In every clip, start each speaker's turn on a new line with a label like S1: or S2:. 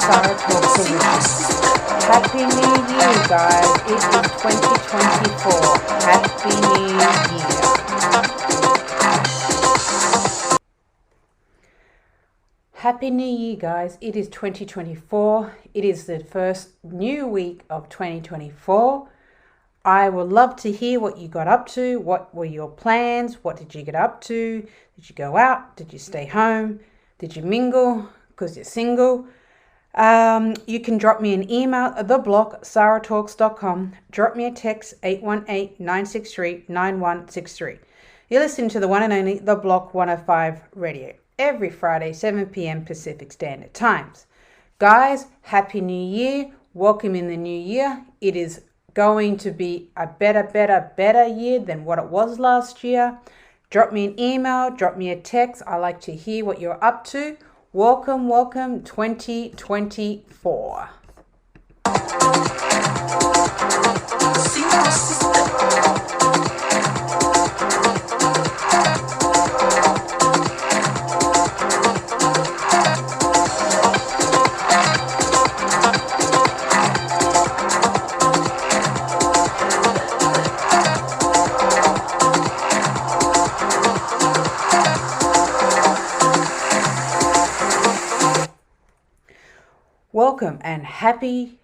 S1: Sarah Talk Solutions. Happy New Year, guys. It is 2024. Happy New Year. Happy New Year, guys. It is 2024. It is the first new week of 2024. I would love to hear what you got up to. What were your plans? What did you get up to? Did you go out? Did you stay home? Did you mingle because you're single? You can drop me an email at theblog@saratalks.com. Drop me a text 818-963-9163. You're listening to the one and only The Block 105 Radio every Friday, 7 p.m. Pacific Standard Times. Guys, Happy New Year. Welcome in the new year. It is going to be a better year than what it was last year. Drop me an email, drop me a text. I like to hear what you're up to. Welcome 2024. Welcome and happy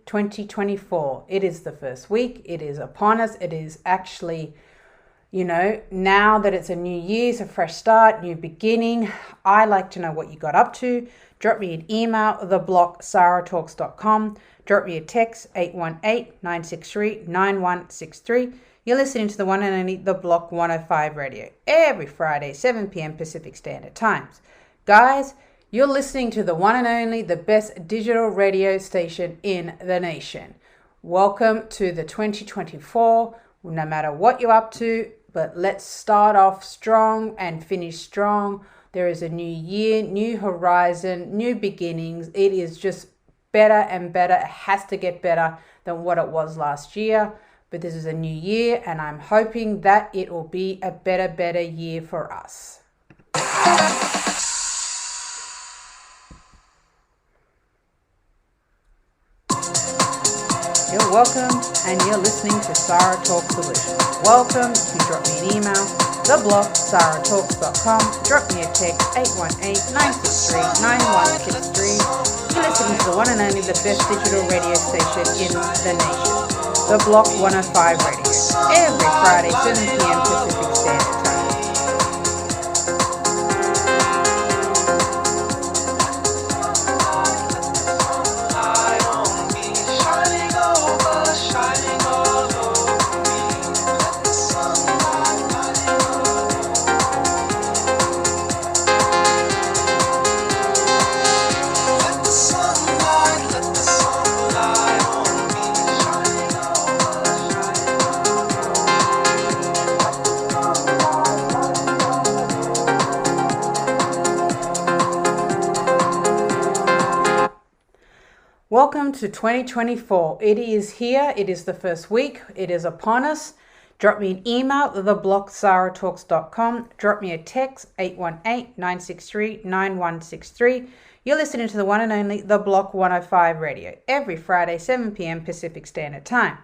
S1: 2024. It is the first week. It is upon us. It is actually, now that it's a new year, it's a fresh start, new beginning. I like to know what you got up to. Drop me an email, theblog@saratalks.com. Drop me a text, 818-963-9163. You're listening to the one and only The Block 105 Radio every Friday, 7 p.m. Pacific Standard Times. Guys, you're listening to the one and only, the best digital radio station in the nation. Welcome to the 2024, no matter what you're up to, but let's start off strong and finish strong. There is a new year, new horizon, new beginnings. It is just better and better. It has to get better than what it was last year. But this is a new year, and I'm hoping that it will be a better year for us. You're welcome, and you're listening to Sarah Talk Solutions. Welcome. You drop me an email, theblog@saratalks.com. Drop me a text, 818-963-9163. You're listening to the one and only, the best digital radio station in the nation, The Block 105 Radio, every Friday, 7 p.m. Pacific Standard Time. Welcome to 2024. It is here. It is the first week. It is upon us. Drop me an email, theblog@saratalks.com. Drop me a text, 818-963-9163. You're listening to the one and only, The Block 105 Radio, every Friday, 7 p.m. Pacific Standard Time.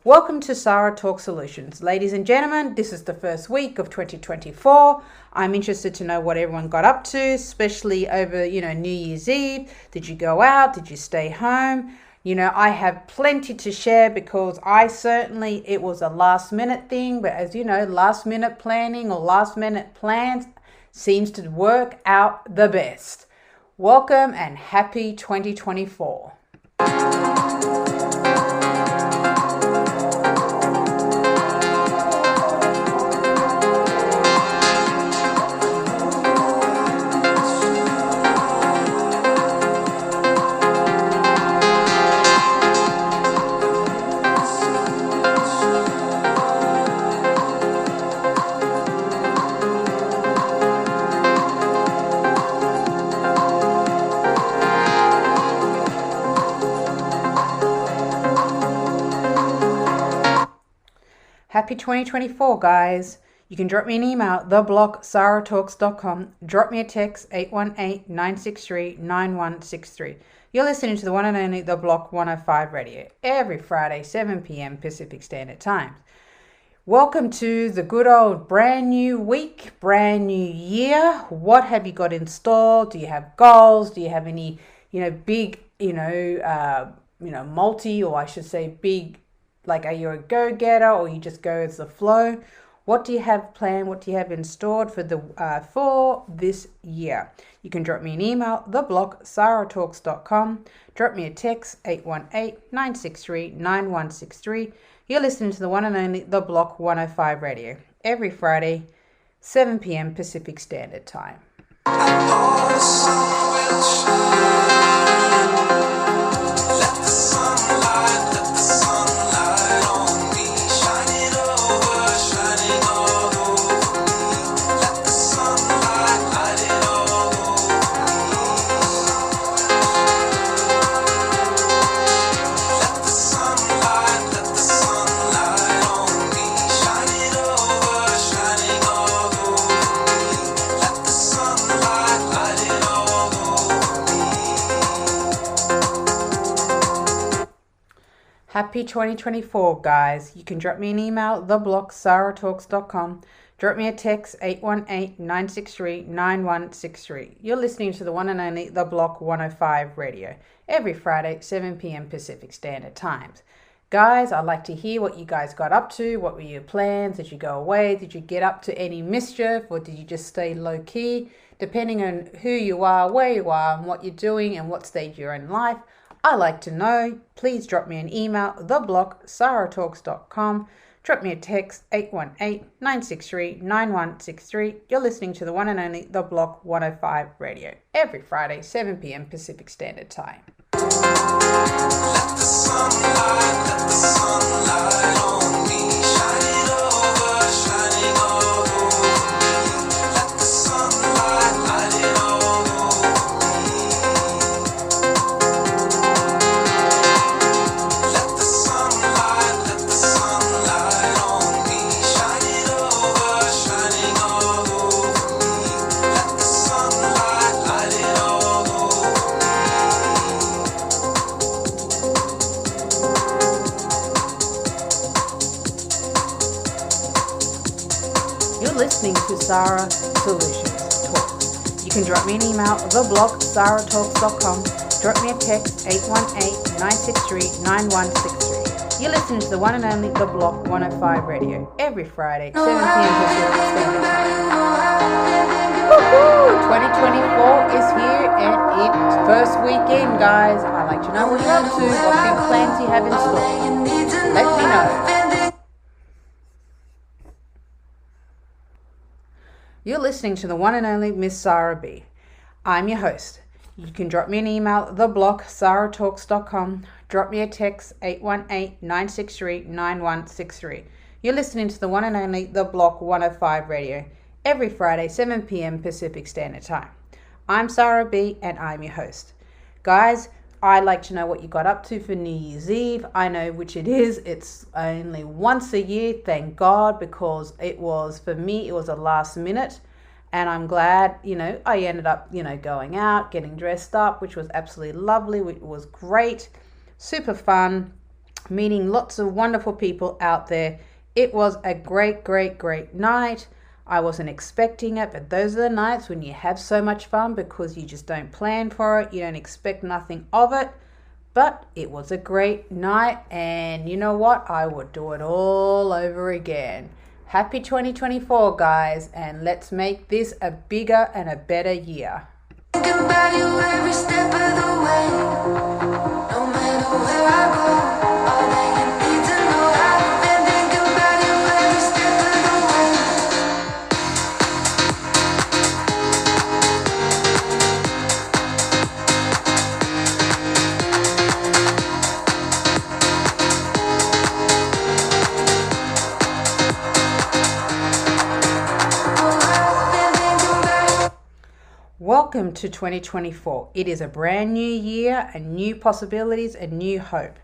S1: Welcome to Sarah Talk Solutions. Ladies and gentlemen, this is the first week of 2024. I'm interested to know what everyone got up to, especially over, New Year's Eve. Did you go out? Did you stay home? I have plenty to share because it was a last minute thing, but as you know, last minute planning or last minute plans seems to work out the best. Welcome and happy 2024. Happy 2024, guys. You can drop me an email, theblock@saratalks.com. Drop me a text, 818-963-9163. You're listening to the one and only The Block 105 Radio, every Friday, 7 p.m. Pacific Standard Time. Welcome to the good old brand new week, brand new year. What have you got installed? Do you have goals? Do you have any, big, multi, or I should say big, like, are you a go-getter or you just go as the flow? What do you have planned? What do you have installed for this year? You can drop me an email, theblock@saratalks.com. Drop me a text, 818-963-9163. You're listening to the one and only The Block 105 Radio, every Friday, 7 p.m. Pacific Standard Time. Happy 2024, guys. You can drop me an email, theblock@saratalks.com. Drop me a text, 818-963-9163. You're listening to the one and only The Block 105 Radio, every Friday, 7 p.m. Pacific Standard Times. Guys, I'd like to hear what you guys got up to. What were your plans? Did you go away? Did you get up to any mischief? Or did you just stay low-key? Depending on who you are, where you are, and what you're doing, and what stage you're in life, I like to know. Please drop me an email, theblock@saratalks.com. Drop me a text, 818-963-9163. You're listening to the one and only The Block 105 Radio, every Friday, 7 p.m. Pacific Standard Time. Let the sunlight on me, shining over, shining all over me. Let the sunlight light it all over me. Let the sunlight on me, shining over, shining all over me. Let the sunlight light it all over me. You're listening to Sara Solutions Talk. You can drop me an email, theblock@saratalks.com. Drop me a text, 818-963-9163. You're listening to the one and only The Block 105 Radio, every Friday, 7 p.m. Pacific Standard Time. Woohoo! 2024 is here and it's first weekend, guys. I'd like to know what you're up to, what big plans you have in store. Let me know. You're listening to the one and only Miss Sara B. I'm your host. You can drop me an email, theblock@saratalks.com. Drop me a text, 818-963-9163. You're listening to the one and only The Block 105 Radio, every Friday, 7 p.m. Pacific Standard Time. I'm Sara B, and I'm your host. Guys, I'd like to know what you got up to for New Year's Eve. I know which it is. It's only once a year, thank God, because for me, it was a last minute. And I'm glad, I ended up, going out, getting dressed up, which was absolutely lovely. It was great, super fun, meeting lots of wonderful people out there. It was a great, great, great night. I wasn't expecting it, but those are the nights when you have so much fun because you just don't plan for it. You don't expect nothing of it. But it was a great night, and you know what? I would do it all over again. Happy 2024, guys, and let's make this a bigger and a better year. Think about you every step of the way. No matter where I go, all that you need to know, I've been thinking about you every step of the way. Welcome to 2024. It is a brand new year, and new possibilities, and new hope.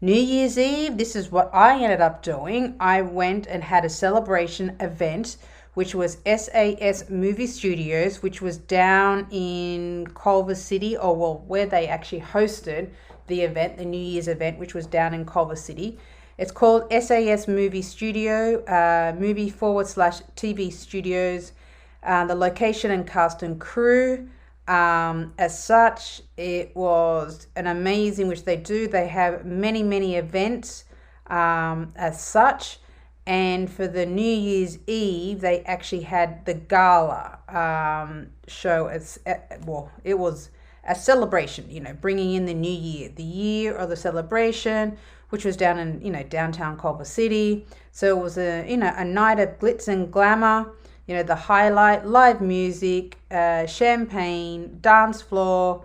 S1: New Year's Eve, this is what I ended up doing. I went and had a celebration event, which was SAS Movie Studios, which was down in Culver City, or well, where they actually hosted the event, the New Year's event, which was down in Culver City. It's called SAS Movie Studio, movie/TV Studios. The location and cast and crew. As such, it was an amazing, which they do. They have many, many events as such. And for the New Year's Eve, they actually had the gala show. It was a celebration, bringing in the new year, the year of the celebration, which was down in, downtown Culver City. So it was a night of glitz and glamour. The highlight, live music, champagne, dance floor,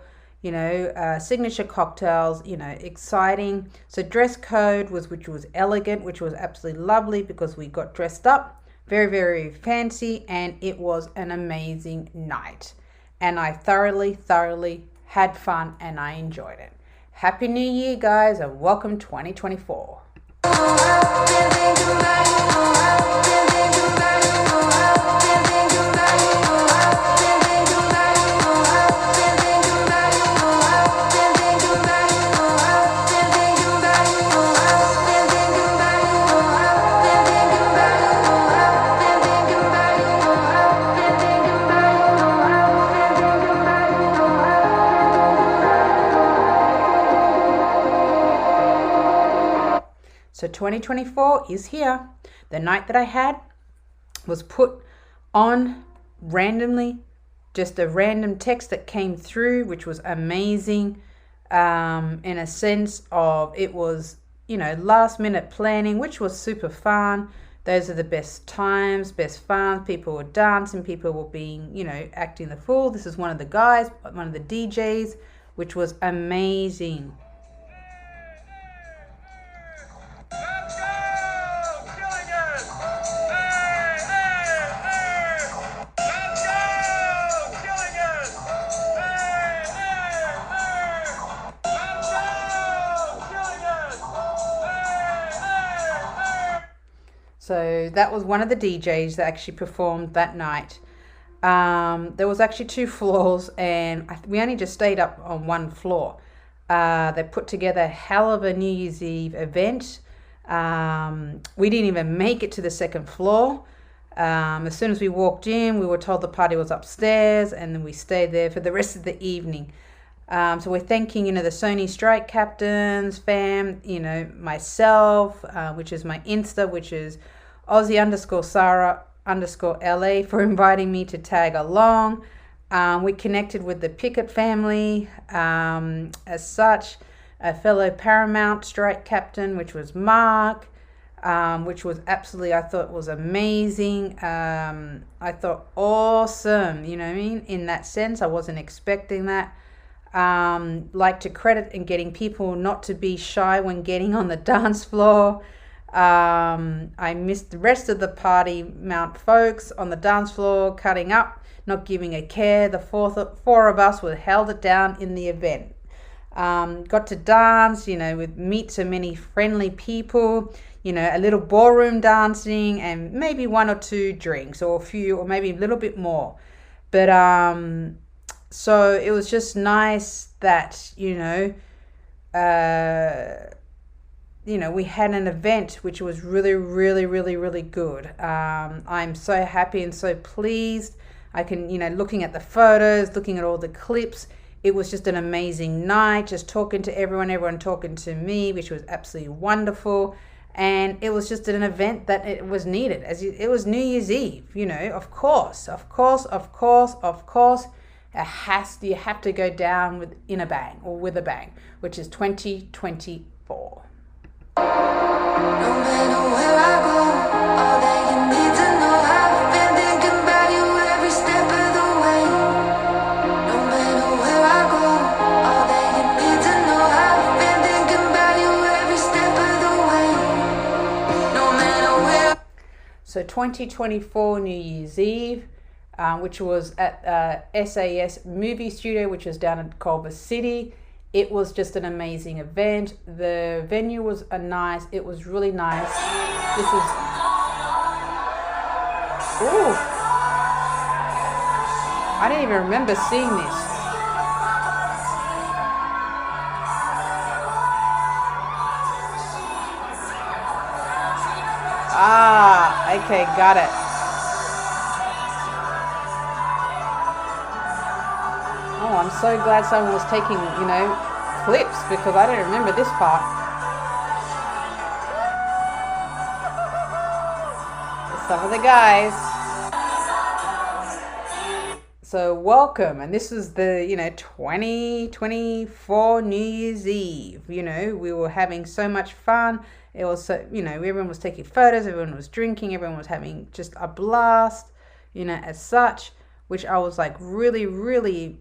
S1: signature cocktails, exciting. So dress code which was elegant, which was absolutely lovely because we got dressed up, very, very fancy, and it was an amazing night. And I thoroughly had fun and I enjoyed it. Happy New Year, guys, and welcome 2024. So 2024 is here. The night that I had was put on randomly, just a random text that came through, which was amazing, in a sense of it was, last minute planning, which was super fun. Those are the best times, best fun. People were dancing, people were being, acting the fool. This is one of the guys, one of the DJs, which was amazing. So that was one of the DJs that actually performed that night. There was actually 2 floors, and we only just stayed up on 1 floor. They put together a hell of a New Year's Eve event. We didn't even make it to the 2nd floor. As soon as we walked in, we were told the party was upstairs, and then we stayed there for the rest of the evening. So we're thanking, the Sony Strike Captains fam, myself, which is my Insta, which is Aussie_Sarah_LA, for inviting me to tag along. We connected with the Pickett family, as such, a fellow Paramount Strike Captain, which was Mark, which was absolutely, I thought was amazing. I thought awesome, in that sense. I wasn't expecting that. Like to credit in getting people not to be shy when getting on the dance floor. I missed the rest of the party Mount folks on the dance floor, cutting up, not giving a care. The 4 of us held it down in the event. Got to dance, meet so many friendly people, a little ballroom dancing, and maybe 1 or 2 drinks, or a few, or maybe a little bit more. But so it was just nice that, we had an event which was really, really, really, really good. I'm so happy and so pleased. I can, looking at the photos, looking at all the clips, it was just an amazing night, just talking to everyone talking to me, which was absolutely wonderful. And it was just an event that it was needed. It was New Year's Eve, of course. You have to go down with a bang, which is 2024.
S2: No matter where I go, all that you need to know, I've been thinking about you every step of the way. No matter where I go, all that you need to know, I've been thinking about you every step of the way. No matter where.
S1: So 2024 New Year's Eve, which was at SAS Movie Studio, which was down in Culver City. It was just an amazing event. The venue was it was really nice. This is, ooh, I didn't even remember seeing this. Ah, okay, got it. Oh, I'm so glad someone was taking, clips, because I don't remember this part. Some of the guys. So welcome, and this was the 2024 New Year's Eve. We were having so much fun. It was so, everyone was taking photos, everyone was drinking, everyone was having just a blast, as such, which I was like really, really,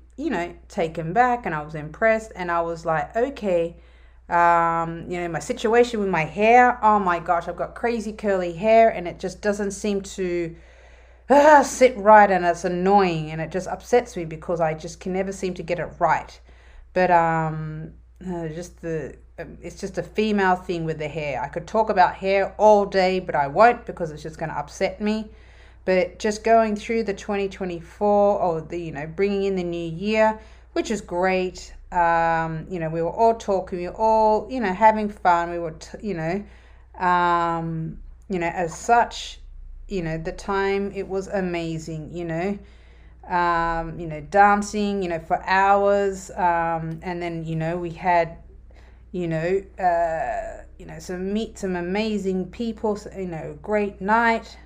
S1: taken back, and I was impressed, and I was like, okay, my situation with my hair, oh my gosh, I've got crazy curly hair, and it just doesn't seem to sit right, and it's annoying, and it just upsets me because I just can never seem to get it right. But it's just a female thing with the hair. I could talk about hair all day, but I won't, because it's just going to upset me. But just going through the 2024, or the bringing in the new year, which is great. We were all talking, we were all having fun. We were as such, the time, it was amazing. Dancing, for hours, and then we had some amazing people, great night.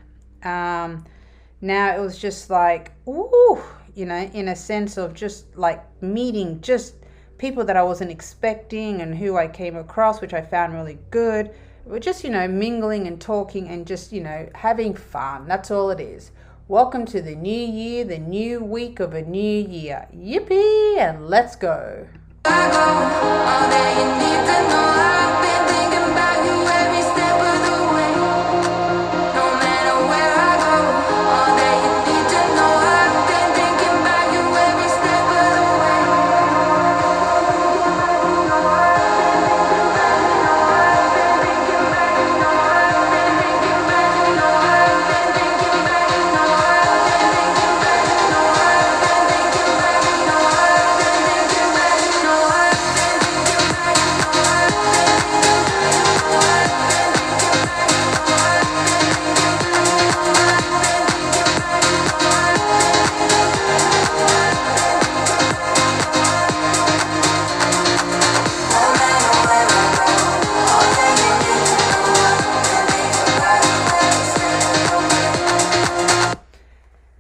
S1: Now it was just like, ooh, in a sense of just like meeting just people that I wasn't expecting, and who I came across, which I found really good. We're just, mingling and talking, and just, having fun. That's all it is. Welcome to the new year, the new week of a new year. Yippee, and let's go.
S2: I go, all that you need to know. I've been thinking about you every step of the way. No matter where I go, all that you need to know. I've been thinking about you every step of the way.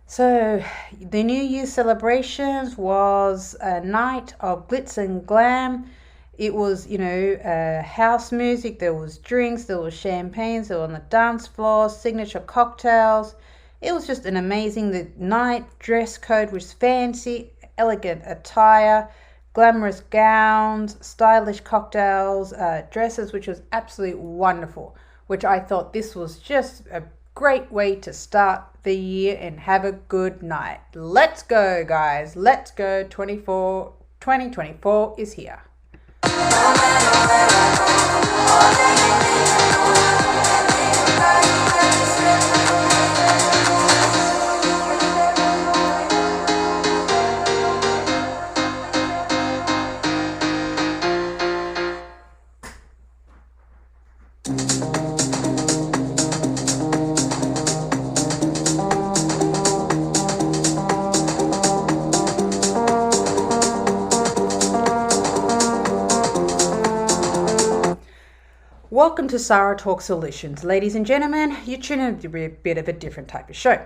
S1: So the New Year celebrations was a night of glitz and glam. It was, house music, there was drinks, there was champagnes, there were on the dance floor, signature cocktails. It was just an amazing night. Dress code was fancy, elegant attire, glamorous gowns, stylish cocktails, dresses, which was absolutely wonderful, which I thought this was just a great way to start the year and have a good night. Let's go, guys. Let's go. 2024 is here. Welcome to Sarah Talk Solutions. Ladies and gentlemen, you're tuning in to a bit of a different type of show.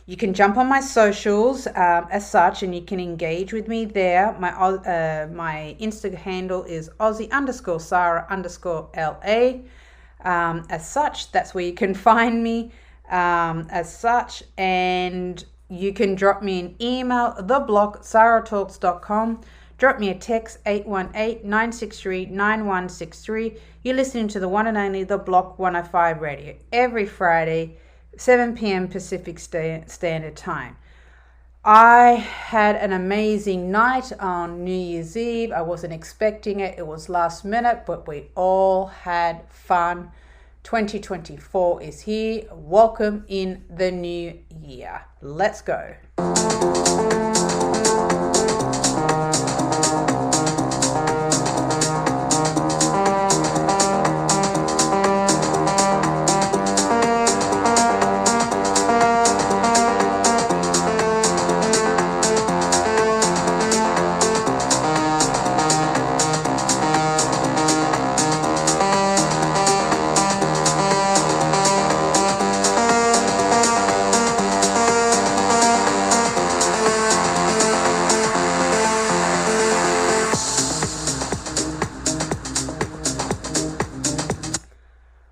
S1: You can jump on my socials as such, and you can engage with me there. My Insta handle is Aussie_Sarah_LA. As such, that's where you can find me as such. And you can drop me an email, theblog@sarahtalks.com. Drop me a text, 818-963-9163. You're listening to the one and only The Block 105 Radio every Friday, 7 p.m. Pacific Standard Time. I had an amazing night on New Year's Eve. I wasn't expecting it. It was last minute, but we all had fun. 2024 is here. Welcome in the new year. Let's go.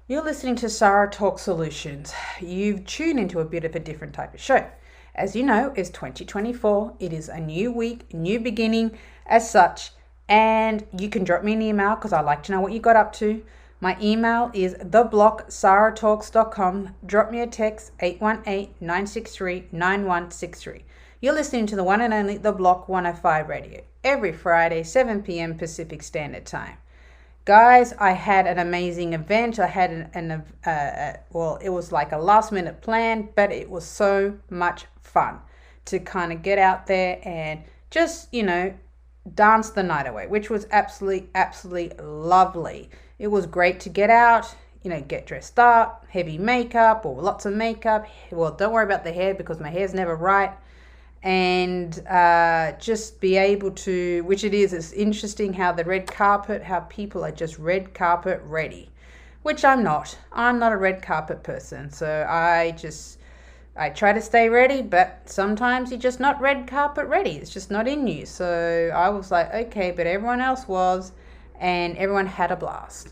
S1: You're listening to Sarah Talk Solutions. You've tuned into a bit of a different type of show. As you know, it's 2024. It is a new week, new beginning as such. And you can drop me an email because I like to know what you got up to. My email is theblocksarahtalks.com. Drop me a text, 818-963-9163. You're listening to the one and only The Block 105 Radio. Every Friday, 7 p.m. Pacific Standard Time. Guys, I had an amazing event. I had it was like a last minute plan, but it was so much fun to kind of get out there and just, dance the night away, which was absolutely lovely. It was great to get out, get dressed up, heavy makeup or lots of makeup. Well, don't worry about the hair because my hair's never right. And just be able to, which it's interesting how the red carpet, how people are just red carpet ready, which I'm not a red carpet person. So I try to stay ready, but sometimes you're just not red carpet ready. It's just not in you. So I was like, okay, but everyone else was, and everyone had a blast.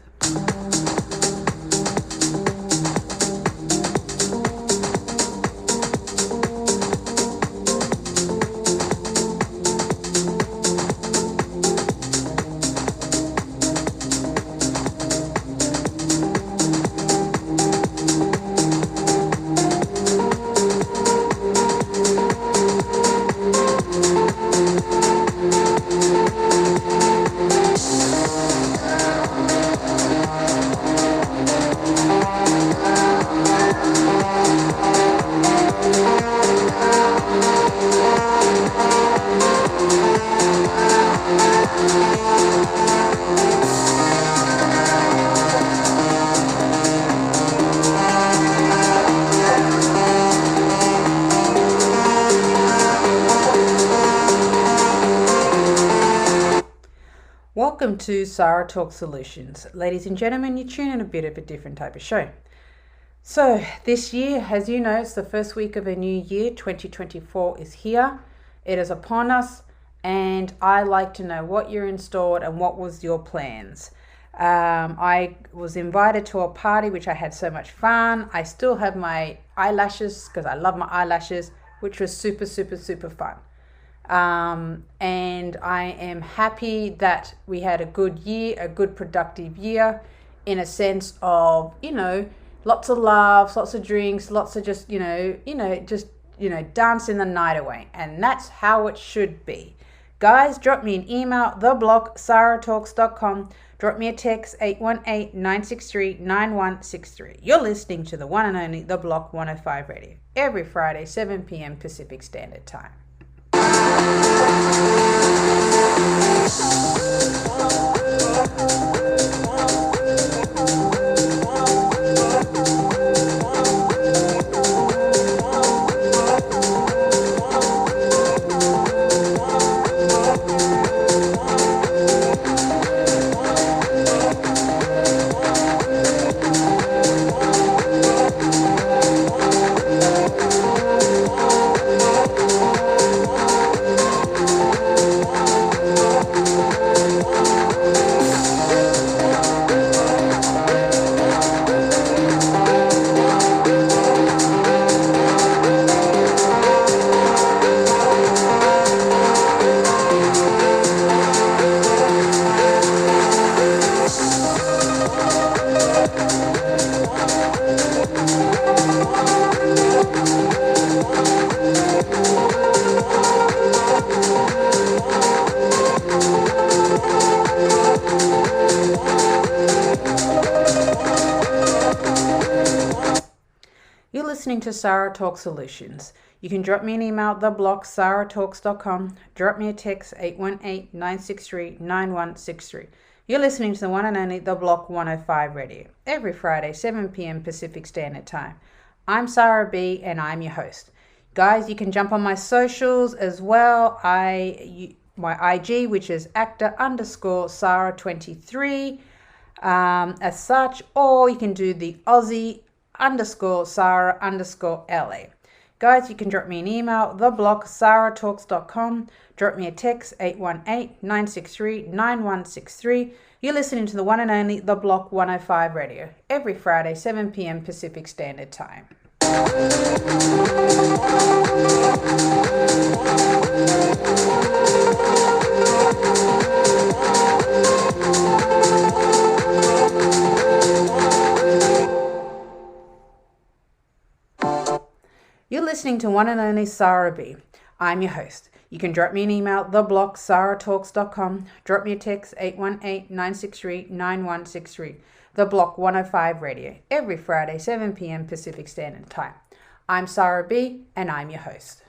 S1: Welcome to Sarah Talk Solutions. Ladies and gentlemen, you tune in a bit of a different type of show. So this year, as you know, it's the first week of a new year. 2024 is here. It is upon us. And I like to know what you're installed and what was your plans. I was invited to a party, which I had so much fun. I still have my eyelashes because I love my eyelashes, which was super, super, super fun. And I am happy that we had a good year, a good productive year in a sense of, lots of laughs, lots of drinks, lots of just, dancing the night away. And that's how it should be. Guys, drop me an email, theblocksarahtalks.com. Drop me a text, 818-963-9163. You're listening to the one and only The Block 105 Radio. Every Friday, 7 p.m. Pacific Standard Time. listening to Sarah Talk Solutions. You can drop me an email at theblock.sarahtalks.com. Drop me a text 818-963-9163. You're listening to the one and only The Block 105 Radio, every Friday, 7 p.m. Pacific Standard Time. I'm Sarah B, and I'm your host. Guys, you can jump on my socials as well. My IG, which is actor_Sarah23, as such, or you can do the Aussie_Sarah_LA. Guys, you can drop me an email, theblock@sarahtalks.com. Drop me a text, 818-963-9163. You're listening to the one and only The Block 105 Radio, every Friday, 7 p.m. Pacific Standard Time. You're listening to one and only Sarah B. I'm your host. You can drop me an email, theblock@sarahtalks.com. Drop me a text, 818-963-9163. The Block 105 Radio, every Friday, 7 p.m. Pacific Standard Time. I'm Sarah B, and I'm your host.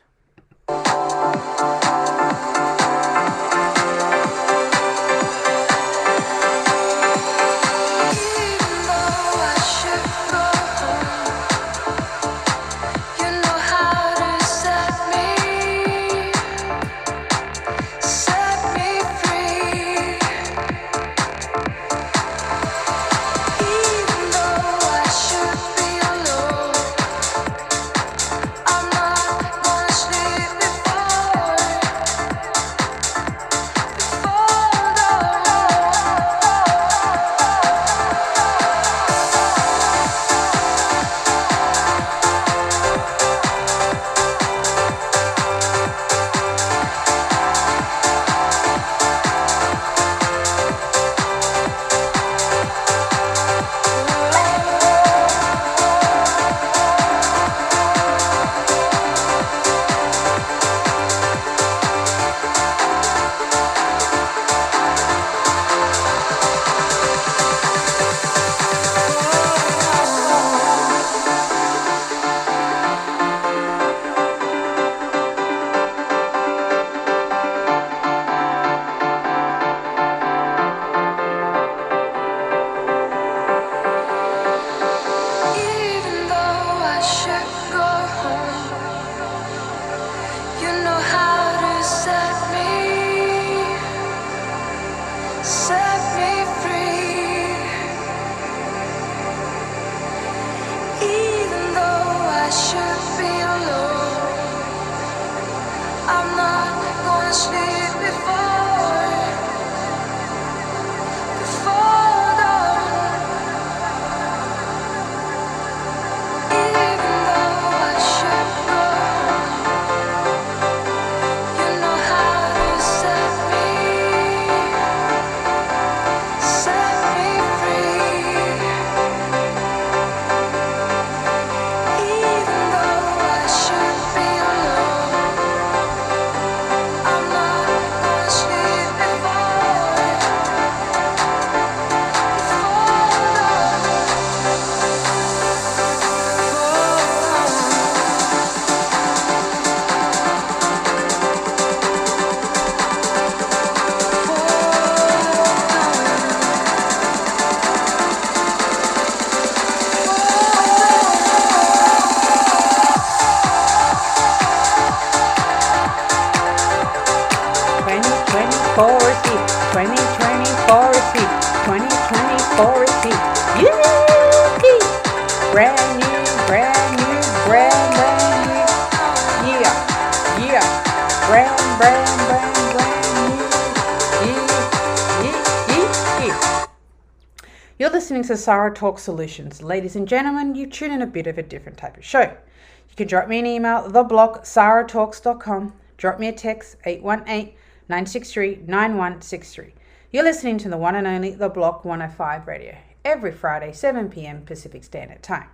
S1: You're listening to Sarah Talk Solutions. Ladies and gentlemen, you tune in a bit of a different type of show. You can drop me an email, theblock@sarahtalks.com. Drop me a text, 818-963-9163. You're listening to the one and only The Block 105 Radio, every Friday, 7 p.m. Pacific Standard Time.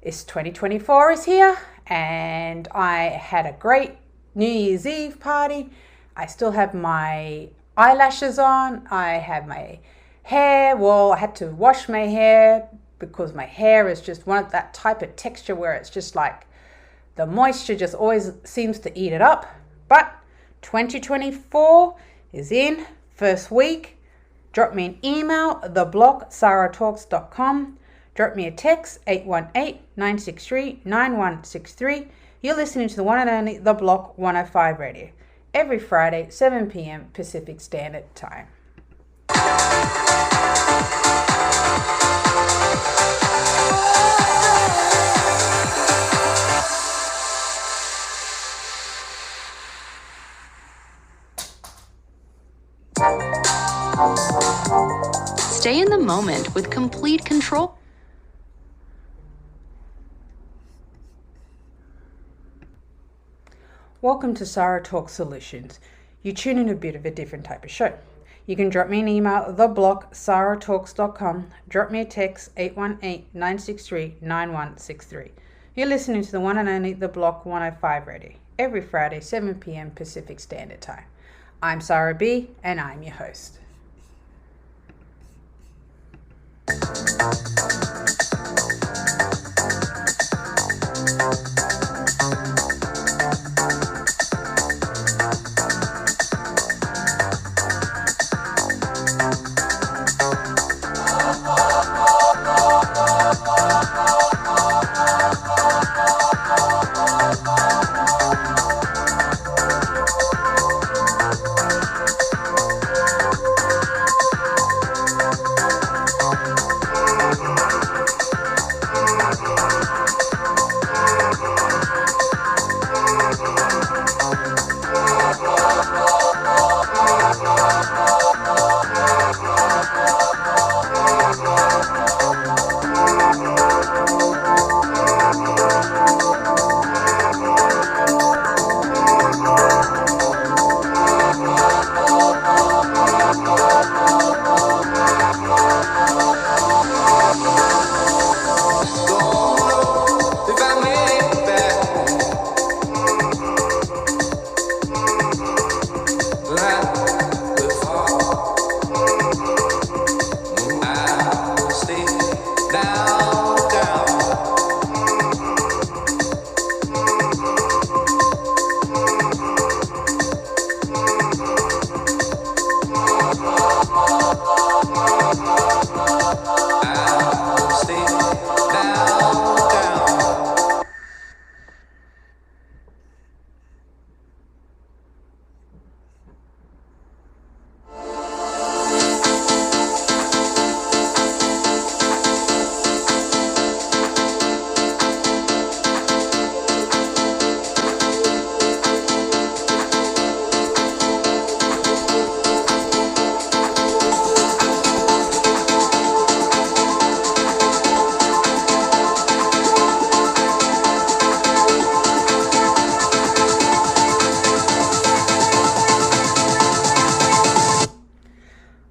S1: It's 2024 is here, and I had a great New Year's Eve party. I still have my eyelashes on. I have my hair. Well, I had to wash my hair because my hair is just one of that type of texture where it's just like the moisture just always seems to eat it up. But 2024 is in, first week. Drop me an email, theblock@saratalks.com. Drop me a text, 818-963-9163. You're listening to the one and only The Block 105 Radio, every Friday, 7 p.m. Pacific Standard Time.
S3: Stay in the moment with complete control.
S1: Welcome to Sara Talk Solutions. You tune in a bit of a different type of show. You can drop me an email, theblock@saratalks.com. Drop me a text, 818-963-9163. You're listening to the one and only The Block 105 Radio, every Friday, 7 p.m. Pacific Standard Time. I'm Sarah B, and I'm your host.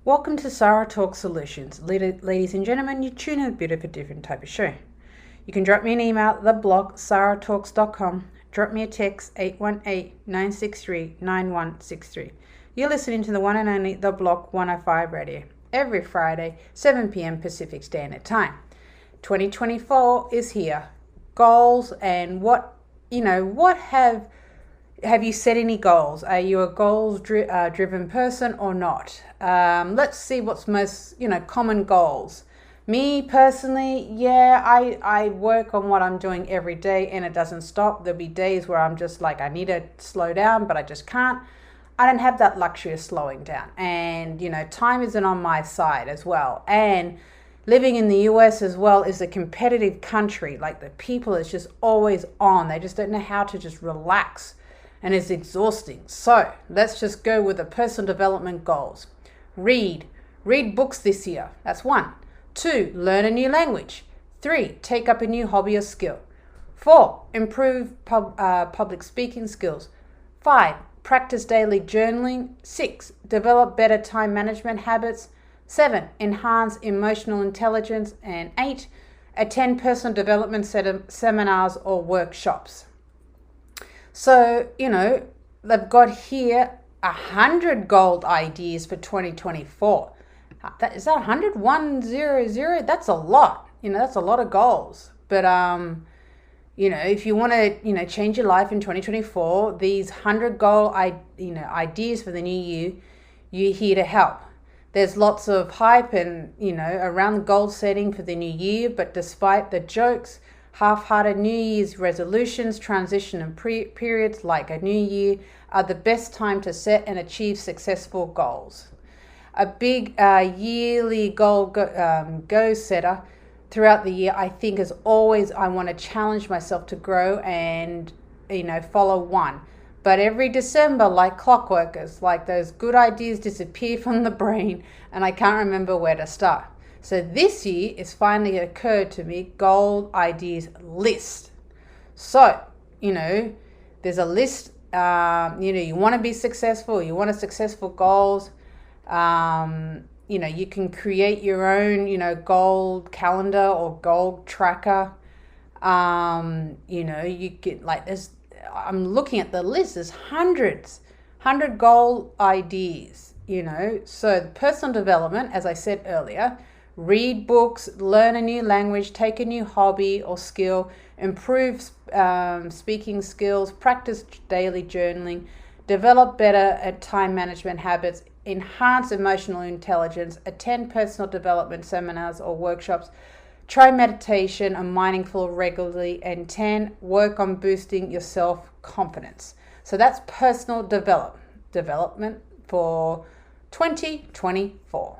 S1: Welcome to Sara Talk Solutions. Ladies and gentlemen, you tune in a bit of a different type of show. You can drop me an email, theblock@saratalks.com. Drop me a text, 818-963-9163. You're listening to the one and only The Block 105 Radio, every Friday, 7 p.m. Pacific Standard Time. 2024 is here. Goals and what have you set any goals? Are you a goals driven person or not? Let's see what's most, common goals. Me personally, I work on what I'm doing every day and it doesn't stop. There'll be days where I'm just like, I need to slow down, but I just can't. I don't have that luxury of slowing down. And, time isn't on my side as well. And living in the US as well is a competitive country. Like the people is just always on. They just don't know how to just relax. And it's exhausting. So let's just go with the personal development goals. Read books this year. That's 1. 2, learn a new language. 3, take up a new hobby or skill. 4, improve public speaking skills. 5, practice daily journaling. 6, develop better time management habits. 7, enhance emotional intelligence. And 8, attend personal development seminars or workshops. So, they've got here 100 gold ideas for 2024. Is that 100? 100? That's a lot. that's a lot of goals. But, if you want to, change your life in 2024, these 100 goal, ideas for the new year, you're here to help. There's lots of hype and, around goal setting for the new year, but despite the jokes, half-hearted New Year's resolutions, transition and periods like a new year are the best time to set and achieve successful goals. A big yearly goal go setter throughout the year, I think, is always I want to challenge myself to grow and, follow one. But every December, like clockwork, it's like those good ideas disappear from the brain and I can't remember where to start. So this year, it's finally occurred to me, goal ideas list. So, there's a list, you want to be successful, you want a successful goals. You can create your own, goal calendar or goal tracker. You get I'm looking at the list, there's 100 goal ideas, So the personal development, as I said earlier, read books, learn a new language, take a new hobby or skill, improve speaking skills, practice daily journaling, develop better at time management habits, enhance emotional intelligence, attend personal development seminars or workshops, try meditation and mindful regularly, and 10, work on boosting your self-confidence. So that's personal development for 2024.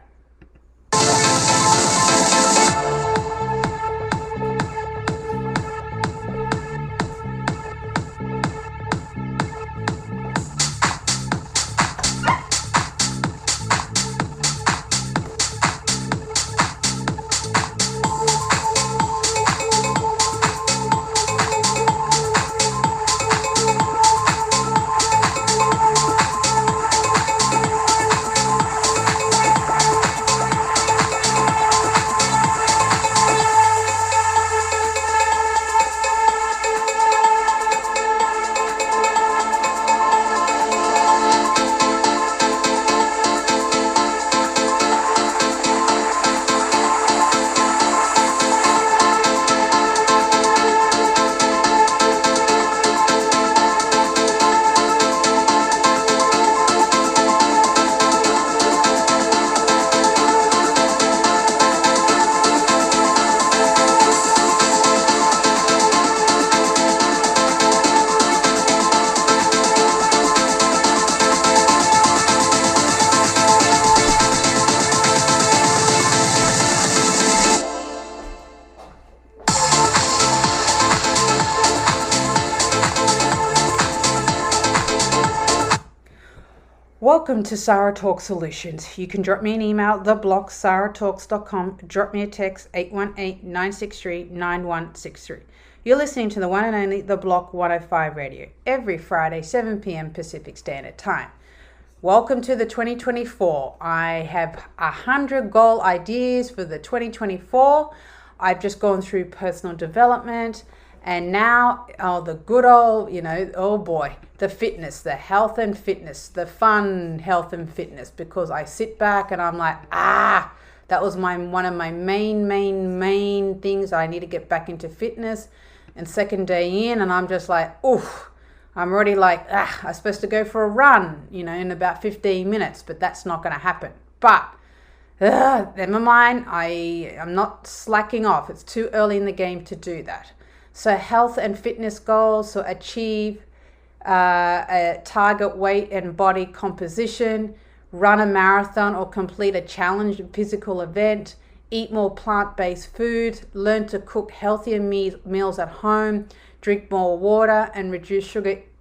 S1: Welcome to Sarah Talk Solutions. You can drop me an email, theblock@sarahtalks.com, drop me a text, 818-963-9163. You're listening to the one and only The Block 105 Radio, every Friday, 7 p.m. Pacific Standard Time. Welcome to the 2024. I have 100 goal ideas for the 2024. I've just gone through personal development. And now, the good old, oh boy, the fitness, the health and fitness, the fun health and fitness, because I sit back and I'm like, that was one of my main things. I need to get back into fitness. And second day in, and I'm just like, oof, I'm already like, I'm supposed to go for a run, in about 15 minutes, but that's not going to happen. But never mind, I'm not slacking off. It's too early in the game to do that. So health and fitness goals, so achieve a target weight and body composition, run a marathon or complete a challenge physical event, eat more plant-based food, learn to cook healthier meals at home, drink more water and reduce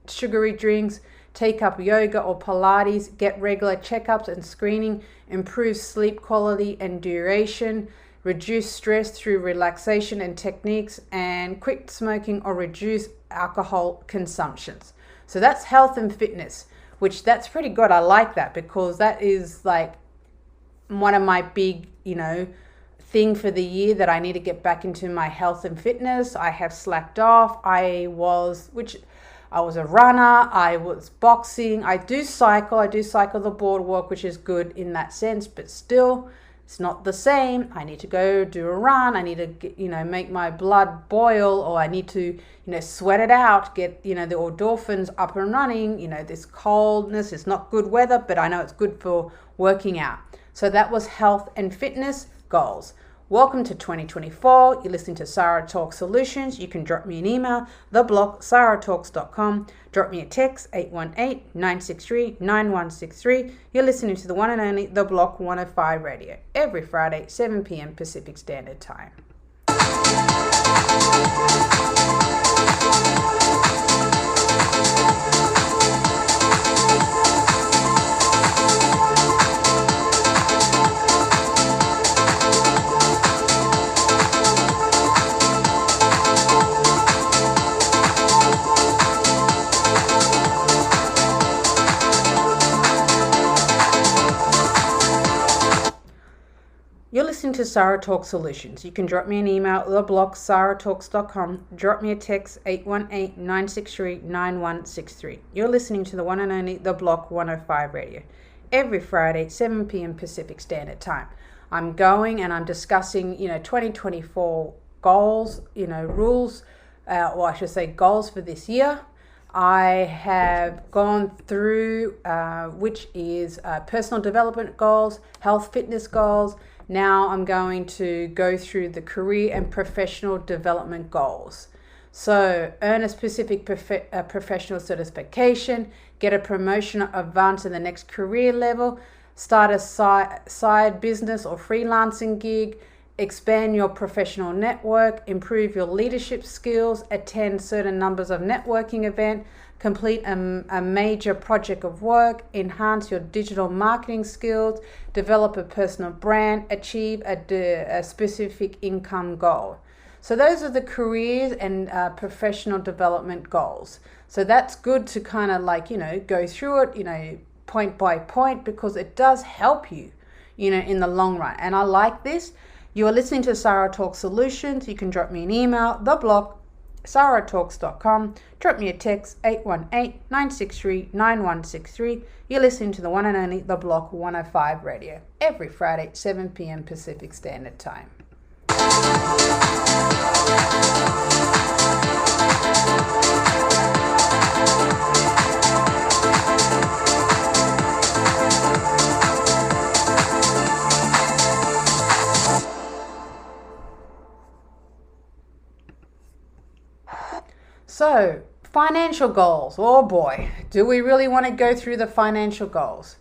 S1: sugary drinks, take up yoga or Pilates, get regular checkups and screening, improve sleep quality and duration, reduce stress through relaxation and techniques, and quit smoking or reduce alcohol consumptions. So that's health and fitness, which that's pretty good. I like that because that is like one of my big, thing for the year that I need to get back into my health and fitness. I have slacked off. I was a runner. I was boxing. I do cycle the boardwalk, which is good in that sense, but still It's not the same. I need to go do a run. I need to get, make my blood boil, or I need to, sweat it out, get, the endorphins up and running. This coldness is not good weather, but I know it's good for working out. So that was health and fitness goals. Welcome to 2024. You're listening to Sarah Talk Solutions. You can drop me an email, theblog@sarahtalks.com. Drop me a text, 818-963-9163. You're listening to the one and only The Block 105 Radio, every Friday, 7 p.m. Pacific Standard Time. You're listening to Sarah Talk Solutions. You can drop me an email, theblog@sarahtalks.com. Drop me a text, 818-963-9163. You're listening to the one and only The Block 105 Radio, every Friday, 7 p.m. Pacific Standard Time. I'm going and I'm discussing, 2024 goals, rules, or I should say goals for this year. I have gone through, which is personal development goals, health fitness goals. Now I'm going to go through the career and professional development goals. So earn a specific professional certification, get a promotion or advance in the next career level, start a side business or freelancing gig, expand your professional network, improve your leadership skills, attend certain numbers of networking events, complete a major project of work, enhance your digital marketing skills, develop a personal brand, achieve a specific income goal. So those are the careers and professional development goals. So that's good to kind of go through it, point by point, because it does help you, in the long run. And I like this. You are listening to Sarah Talk Solutions. You can drop me an email, theblog@sarahtalks.com. Drop me a text, 818-963-9163. You're listening to the one and only The Block 105 Radio, every Friday, 7 p.m. Pacific Standard Time. So, financial goals. Oh boy, do we really want to go through the financial goals?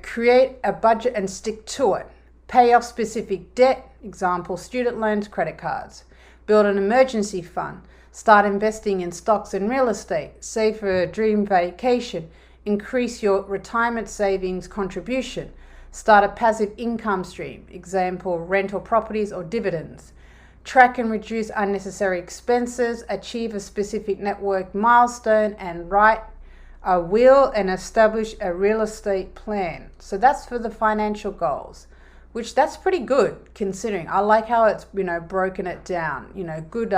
S1: Create a budget and stick to it. Pay off specific debt, example, student loans, credit cards. Build an emergency fund. Start investing in stocks and real estate. Save for a dream vacation. Increase your retirement savings contribution. Start a passive income stream, example, rental properties or dividends. Track and reduce unnecessary expenses, achieve a specific network milestone, and write a will and establish a real estate plan. So that's for the financial goals, which that's pretty good considering. I like how it's, broken it down, good,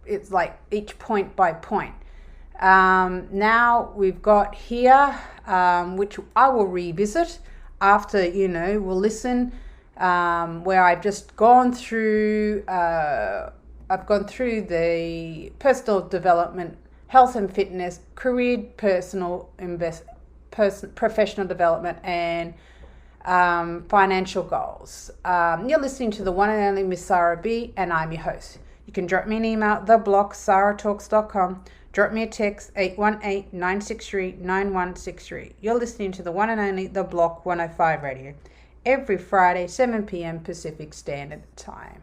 S1: it's like each point by point. Now we've got here, which I will revisit after, we'll listen, where I've just gone through, I've gone through the personal development, health and fitness, career, professional development, and financial goals. You're listening to the one and only Miss Sarah B, and I'm your host. You can drop me an email, theblog@sarahtalks.com. Drop me a text, 818-963-9163. You're listening to the one and only The Block 105 Radio, every Friday, 7 p.m. Pacific Standard Time.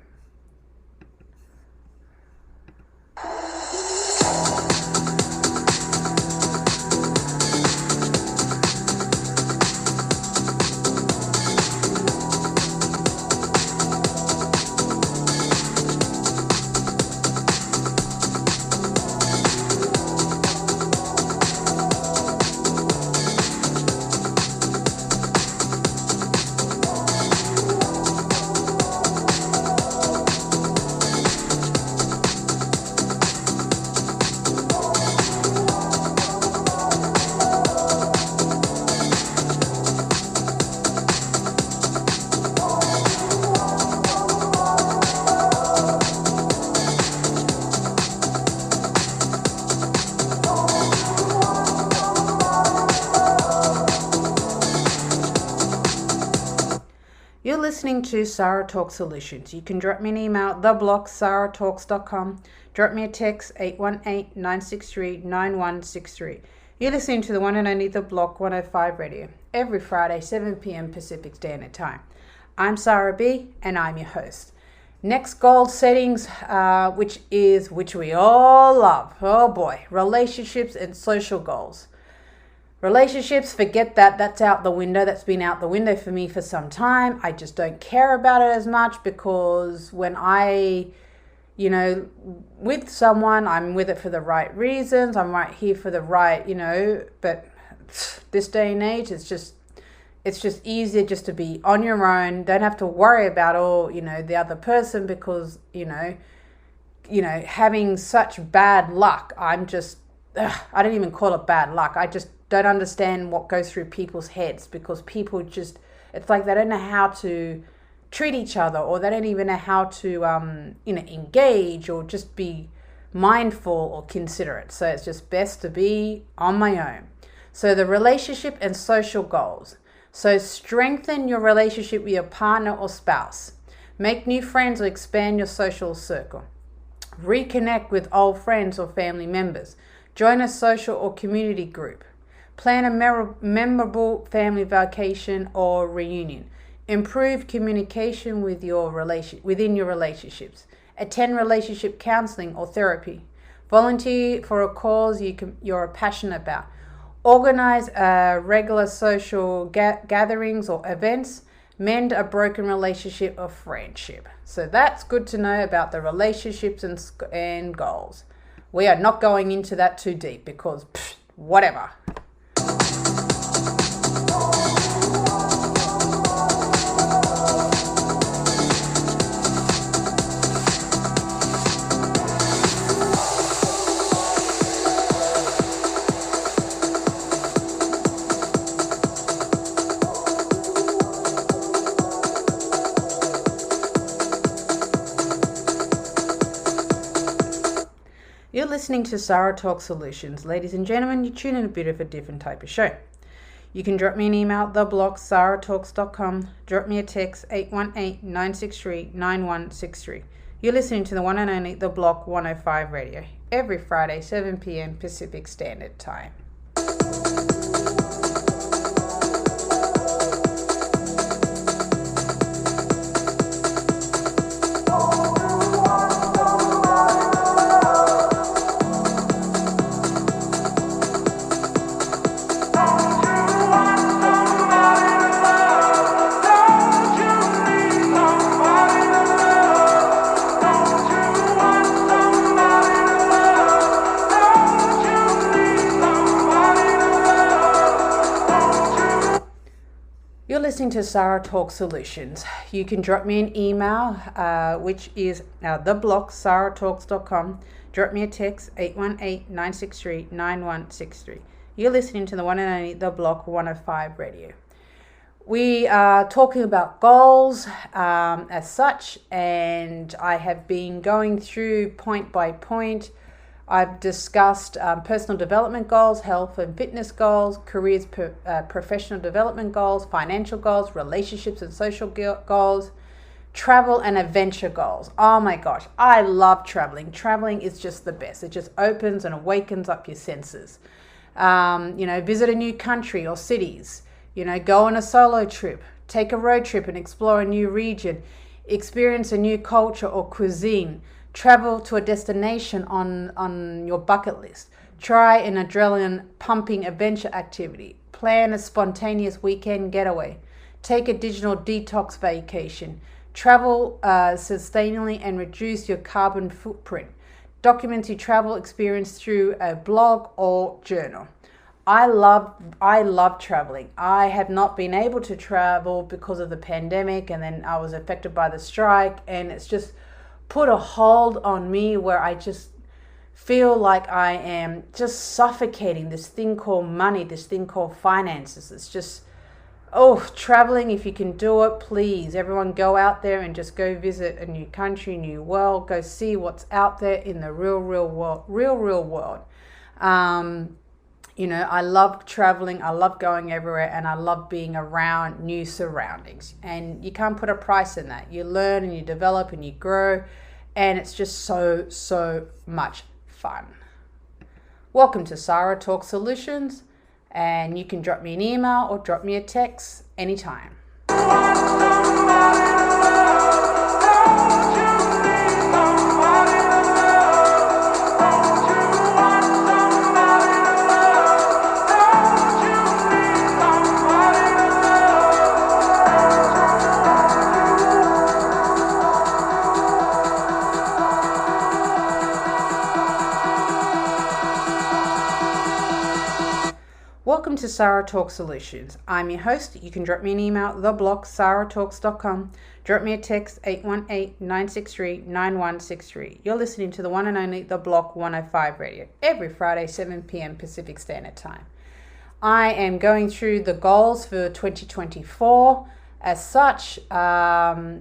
S1: listening to Sarah Talk Solutions. You can drop me an email at theblock@sarahtalks.com. Drop me a text 818-963-9163. You're listening to the one and only The Block 105 Radio every Friday, 7 p.m. Pacific Standard Time. I'm Sarah B, and I'm your host. Next, goal settings, which we all love. Oh boy, relationships and social goals. Relationships, forget that. That's out the window. That's been out the window for me for some time. I just don't care about it as much because when with someone, I'm with it for the right reasons. I'm right here for the right, but this day and age, it's just easier just to be on your own. Don't have to worry about the other person because, having such bad luck. I don't even call it bad luck. I just don't understand what goes through people's heads because people just, it's like they don't know how to treat each other or they don't even know how to, engage or just be mindful or considerate. So it's just best to be on my own. So the relationship and social goals. So strengthen your relationship with your partner or spouse. Make new friends or expand your social circle. Reconnect with old friends or family members. Join a social or community group. Plan a memorable family vacation or reunion. Improve communication within your relationships. Attend relationship counseling or therapy. Volunteer for a cause you're passionate about. Organize regular social gatherings or events. Mend a broken relationship or friendship. So that's good to know about the relationships and goals. We are not going into that too deep because whatever. You're listening to Sarah Talk Solutions. Ladies and gentlemen, you tune in a bit of a different type of show. You can drop me an email at theblock@sarahtalks.com. Drop me a text 818-963-9163. You're listening to the one and only The Block 105 Radio every Friday, 7 p.m. Pacific Standard Time. Listening to Sarah Talk Solutions. You can drop me an email, which is theblock@sarahtalks.com. Drop me a text 818-963-9163. You're listening to the one and only The Block 105 Radio. We are talking about goals as such, and I have been going through point by point. I've discussed personal development goals, health and fitness goals, careers, professional development goals, financial goals, relationships and social goals, travel and adventure goals. Oh my gosh, I love traveling. Traveling is just the best. It just opens and awakens up your senses. Visit a new country or cities. Go on a solo trip, take a road trip and explore a new region, experience a new culture or cuisine. Travel to a destination on your bucket list. Try an adrenaline-pumping adventure activity. Plan a spontaneous weekend getaway. Take a digital detox vacation. Travel sustainably and reduce your carbon footprint. Document your travel experience through a blog or journal. I love traveling. I have not been able to travel because of the pandemic, and then I was affected by the strike, and it's just put a hold on me where I just feel like I am just suffocating this thing called money, this thing called finances. It's just, traveling, if you can do it, please. Everyone go out there and just go visit a new country, new world. Go see what's out there in the real world. I love traveling, I love going everywhere, and I love being around new surroundings. And you can't put a price in that. You learn and you develop and you grow, and it's just so much fun. Welcome to Sarah Talk Solutions, and you can drop me an email or drop me a text anytime. Welcome to Sarah Talk Solutions. I'm your host. You can drop me an email, theblock@sarahtalks.com. Drop me a text, 818-963-9163. You're listening to the one and only The Block 105 Radio, every Friday, 7 p.m. Pacific Standard Time. I am going through the goals for 2024 as such, and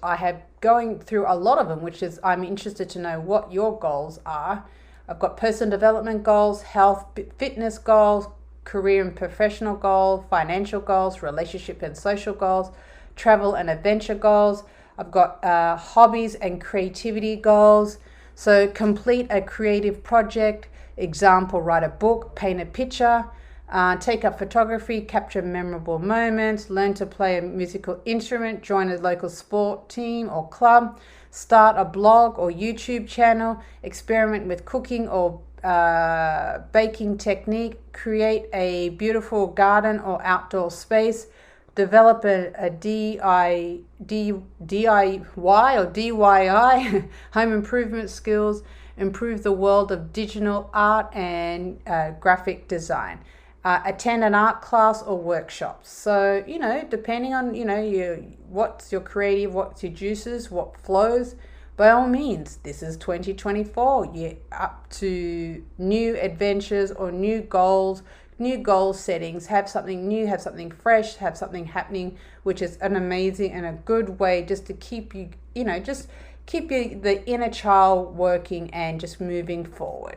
S1: I have going through a lot of them, which is I'm interested to know what your goals are. I've got personal development goals, health, fitness goals, career and professional goals, financial goals, relationship and social goals, travel and adventure goals. I've got hobbies and creativity goals. So complete a creative project, example, write a book, paint a picture, take up photography, capture memorable moments, learn to play a musical instrument, join a local sport team or club, start a blog or YouTube channel, experiment with cooking or baking technique, create a beautiful garden or outdoor space, develop a DIY or DIY home improvement skills, improve the world of digital art and graphic design. Attend an art class or workshops. So, depending on, what's your creative, what's your juices, what flows, by all means, this is 2024. You're up to new adventures or new goal settings. Have something new, have something fresh, have something happening, which is an amazing and a good way just to keep you, the inner child working and just moving forward.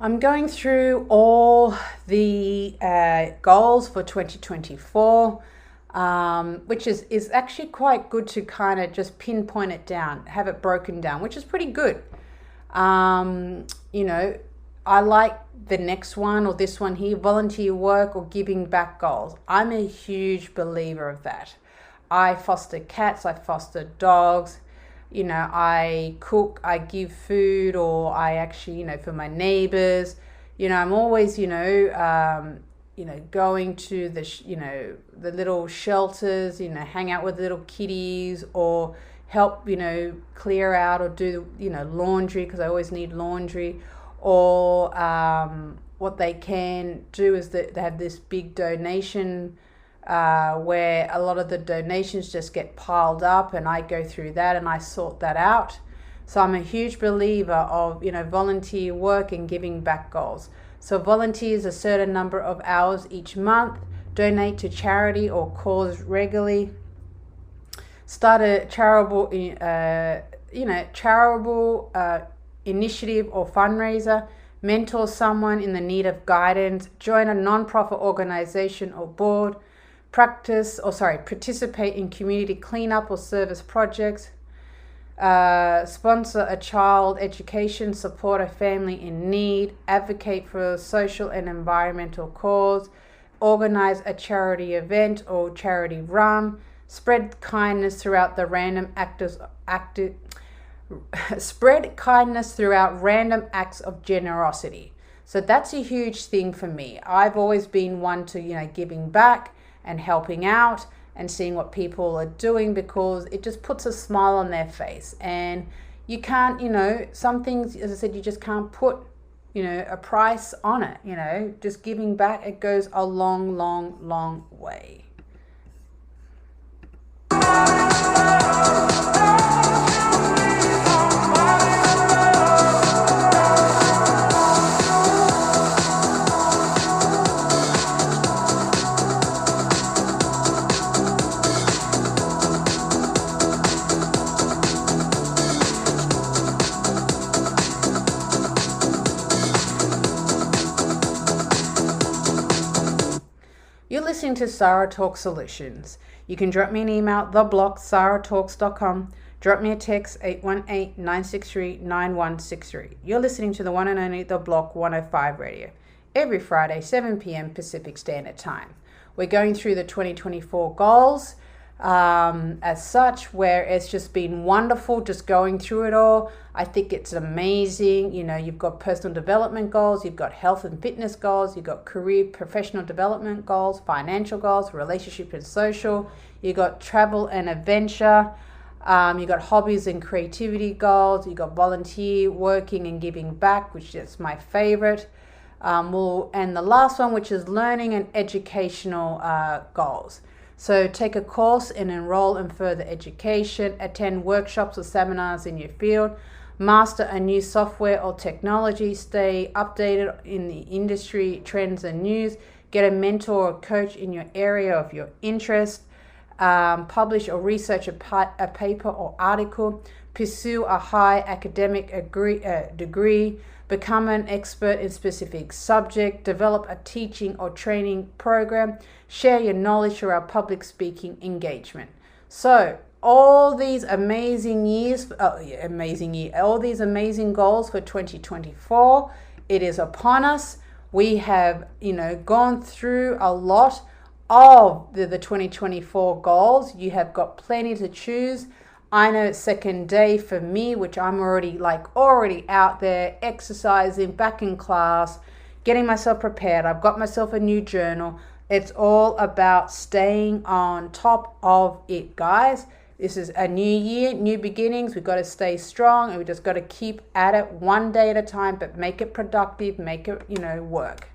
S1: I'm going through all the goals for 2024, which is actually quite good to kind of just pinpoint it down, have it broken down, which is pretty good. I like the next one or this one here, volunteer work or giving back goals. I'm a huge believer of that. I foster cats, I foster dogs. I cook, I give food, or I actually, for my neighbors, I'm always, going to the little shelters, hang out with little kitties or help, clear out or do, laundry, because I always need laundry. Or what they can do is that they have this big donation where a lot of the donations just get piled up, and I go through that and I sort that out. So I'm a huge believer of, volunteer work and giving back goals. So volunteers a certain number of hours each month, donate to charity or cause regularly, start a charitable initiative or fundraiser, mentor someone in the need of guidance, join a non-profit organization or board, participate in community cleanup or service projects, sponsor a child education, support a family in need, advocate for a social and environmental cause, organize a charity event or charity run, spread kindness throughout the random Spread kindness throughout random acts of generosity. So that's a huge thing for me. I've always been one to, giving back and helping out and seeing what people are doing, because it just puts a smile on their face. And you can't, some things, as I said, you just can't put, a price on it. Just giving back, it goes a long, long, long way. You're listening to Sarah Talk Solutions. You can drop me an email, theblock@sarahtalks.com. Drop me a text, 818-963-9163. You're listening to the one and only The Block 105 Radio. Every Friday, 7 p.m. Pacific Standard Time. We're going through the 2024 goals as such, where it's just been wonderful just going through it all. I think it's amazing. You've got personal development goals, you've got health and fitness goals, you've got career professional development goals, financial goals, relationship and social, you've got travel and adventure, you've got hobbies and creativity goals, you've got volunteer working and giving back, which is my favorite. And the last one, which is learning and educational goals. So take a course and enroll in further education, attend workshops or seminars in your field, master a new software or technology, stay updated in the industry trends and news, get a mentor or coach in your area of your interest, publish or research a paper or article, pursue a high academic degree, become an expert in specific subject, develop a teaching or training program, share your knowledge through our public speaking engagement. So all these all these amazing goals for 2024, it is upon us. We have, gone through a lot of the 2024 goals. You have got plenty to choose. I know it's second day for me, which I'm already out there exercising, back in class, getting myself prepared. I've got myself a new journal. It's all about staying on top of it, guys. This is a new year, new beginnings. We've got to stay strong, and we just got to keep at it one day at a time, but make it productive, make it, work.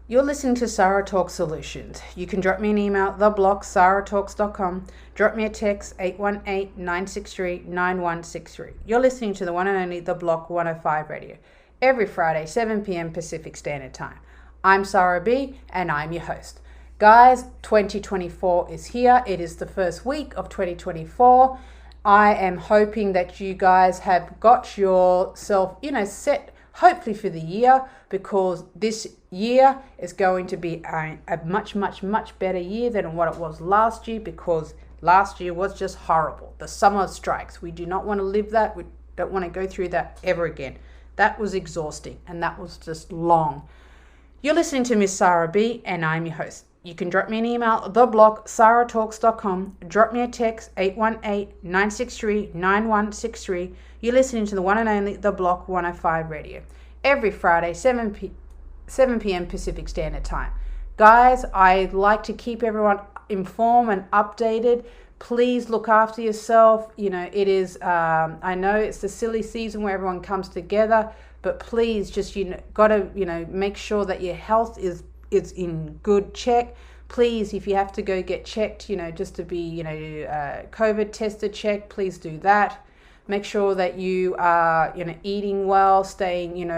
S1: You're listening to Sarah Talk Solutions. You can drop me an email, theblock@sarahtalks.com. Drop me a text, 818-963-9163. You're listening to the one and only The Block 105 Radio. Every Friday, 7 p.m. Pacific Standard Time. I'm Sarah B, and I'm your host. Guys, 2024 is here. It is the first week of 2024. I am hoping that you guys have got yourself, set hopefully for the year, because this year is going to be a much, much, much better year than what it was last year, because last year was just horrible. The summer strikes. We do not want to live that. We don't want to go through that ever again. That was exhausting, and that was just long. You're listening to Miss Sarah B, and I'm your host. You can drop me an email, theblock@sarahtalks.com. Drop me a text, 818-963-9163. You're listening to the one and only The Block 105 Radio. Every Friday, 7 p.m. Pacific Standard Time. Guys, I'd like to keep everyone informed and updated. Please look after yourself. It is, I know it's the silly season where everyone comes together, but please just, got to, make sure that your health is in good check. Please, if you have to go get checked, just to be, COVID tested check, please do that. Make sure that you are, eating well, staying,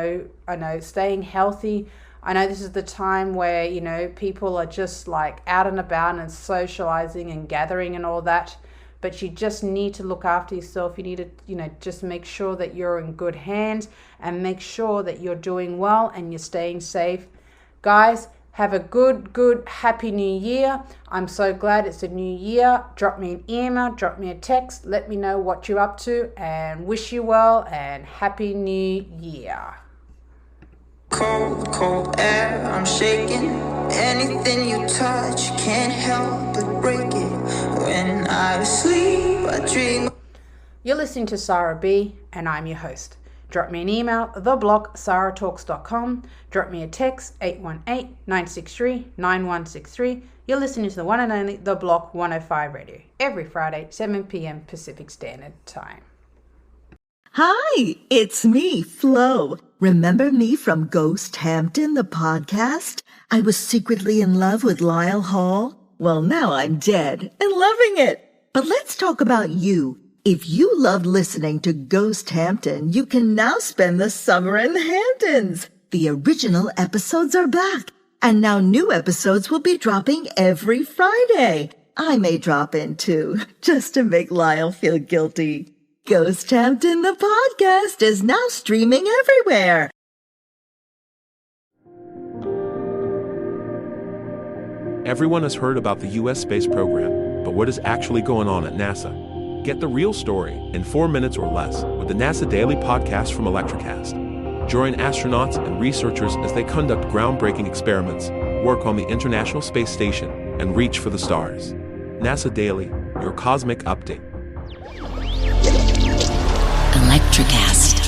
S1: staying healthy. I know this is the time where, people are just like out and about and socializing and gathering and all that, but you just need to look after yourself. You need to, just make sure that you're in good hands and make sure that you're doing well and you're staying safe. Guys, Have a good, happy new year. I'm so glad it's a new year. Drop me an email, drop me a text. Let me know what you're up to and wish you well and happy new year.
S4: Cold, cold air, I'm shaking. Anything you touch can't help but break it. When I sleep, I dream.
S1: You're listening to Sarah B, and I'm your host. Drop me an email, theblock@sarahtalks.com. Drop me a text, 818-963-9163. You're listening to the one and only The Block 105 Radio, every Friday, 7 p.m. Pacific Standard Time.
S5: Hi, it's me, Flo. Remember me from Ghost Hampton, the podcast? I was secretly in love with Lyle Hall. Well, now I'm dead and loving it. But let's talk about you. If you loved listening to Ghost Hampton, you can now spend the summer in the Hamptons. The original episodes are back, and now new episodes will be dropping every Friday. I may drop in too, just to make Lyle feel guilty. Ghost Hampton, the podcast, is now streaming everywhere.
S6: Everyone has heard about the U.S. space program, but what is actually going on at NASA? Get the real story in 4 minutes or less with the NASA Daily Podcast from Electricast. Join astronauts and researchers as they conduct groundbreaking experiments, work on the International Space Station, and reach for the stars. NASA Daily, your cosmic update.
S7: Electricast.